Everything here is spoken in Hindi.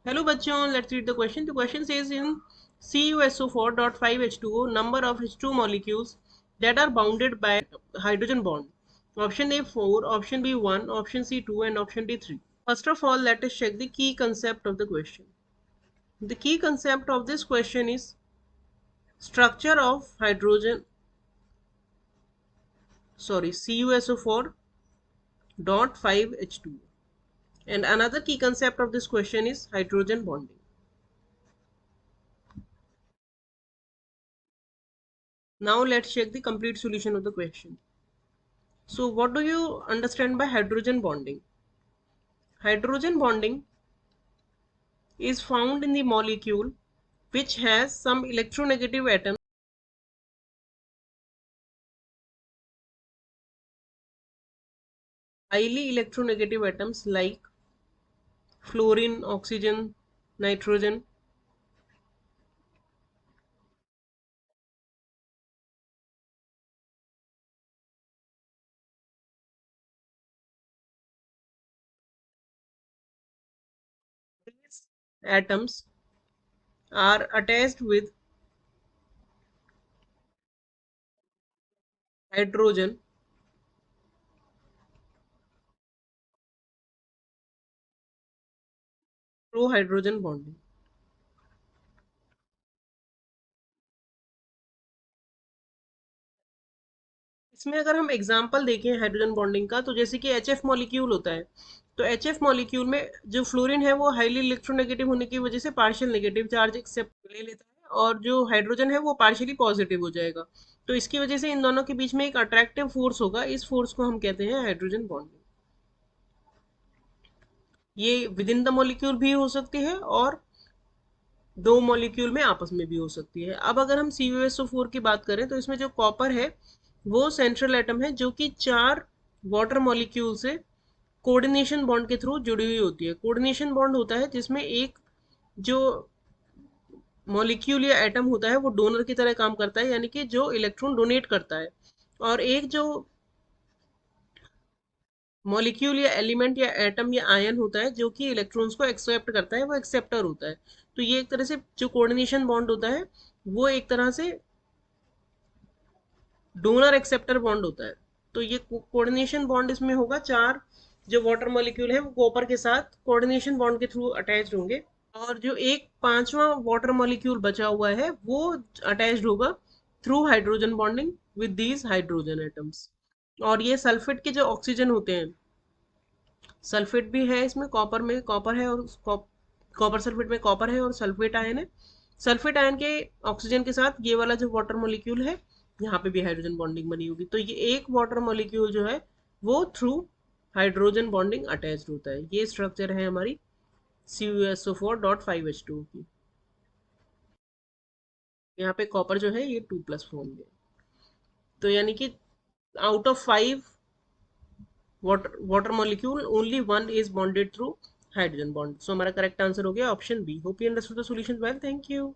Hello bachon, let's read the question. The question says in CuSO4.5H2O, number of H2 molecules that are bounded by hydrogen bond. Option A 4, option B 1, option C 2 and option D 3. First of all, let us check the key concept of the question. The key concept of this question is structure of hydrogen, CuSO4 dot 5H2O. And another key concept of this question is hydrogen bonding. Now let's check the complete solution of the question. So what do you understand by hydrogen bonding? Hydrogen bonding is found in the molecule which has some electronegative atoms, highly electronegative atoms like fluorine, oxygen, nitrogen. These atoms are attached with hydrogen through hydrogen bonding. इसमें अगर हम एग्जांपल देखें हाइड्रोजन बॉन्डिंग का, तो जैसे कि एच एफ मॉलिक्यूल होता है, तो एच एफ मॉलिक्यूल में जो फ्लोरीन है वो हाईली इलेक्ट्रोनेगेटिव होने की वजह से पार्शियल नेगेटिव चार्ज एक्सेप्ट ले लेता है, और जो हाइड्रोजन है वो पार्शियली पॉजिटिव हो जाएगा। तो इसकी वजह से इन दोनों के बीच में एक अट्रैक्टिव फोर्स होगा, इस फोर्स को हम कहते हैं हाइड्रोजन बॉन्डिंग। ये विद इन द मॉलिक्यूल भी हो सकती है और दो मॉलिक्यूल में आपस में भी हो सकती है। अब अगर हम CuSO4 की बात करें, तो इसमें जो कॉपर है वो सेंट्रल एटम है, जो कि 4 वाटर मॉलिक्यूल से कोऑर्डिनेशन बॉन्ड के थ्रू जुड़ी हुई होती है। कोऑर्डिनेशन बॉन्ड होता है जिसमें एक जो मॉलिक्यूल या एटम होता है वो डोनर की तरह काम करता है, यानी कि जो इलेक्ट्रॉन डोनेट करता है, और एक जो मॉलिक्यूल या एलिमेंट या एटम या आयन होता है जो कि इलेक्ट्रॉन्स को एक्सेप्ट करता है, वो एक्सेप्टर होता है। तो ये एक तरह से जो कोऑर्डिनेशन बॉन्ड होता है वो एक तरह से डोनर एक्सेप्टर बॉन्ड होता है। तो ये कोऑर्डिनेशन बॉन्ड इसमें होगा, 4 जो वाटर मॉलिक्यूल है वो कॉपर के साथ कोऑर्डिनेशन बॉन्ड के थ्रू अटैच्ड होंगे, और जो एक पांचवा वाटर मॉलिक्यूल बचा हुआ है वो अटैच्ड होगा through hydrogen bonding with these hydrogen atoms. और ये सल्फेट के जो ऑक्सीजन होते हैं, सल्फेट भी है इसमें, कॉपर में कॉपर है और कॉपर सल्फेट में कॉपर है और सल्फेट आयन है। सल्फेट आयन के ऑक्सीजन के साथ ये वाला जो वाटर मॉलिक्यूल है, यहाँ पे भी हाइड्रोजन बॉन्डिंग बनी होगी। तो ये एक वाटर मॉलिक्यूल जो है वो थ्रू हाइड्रोजन बॉन्डिंग अटैच्ड होता है। ये स्ट्रक्चर है हमारी CuSO4.5H2 की। यहाँ पे कॉपर जो है ये 2+ फॉर्म में। तो यानी कि out of 5 water molecule only one is bonded through hydrogen bond. So हमारा करेक्ट आंसर हो गया option b. Hope you understood the solution well, thank you.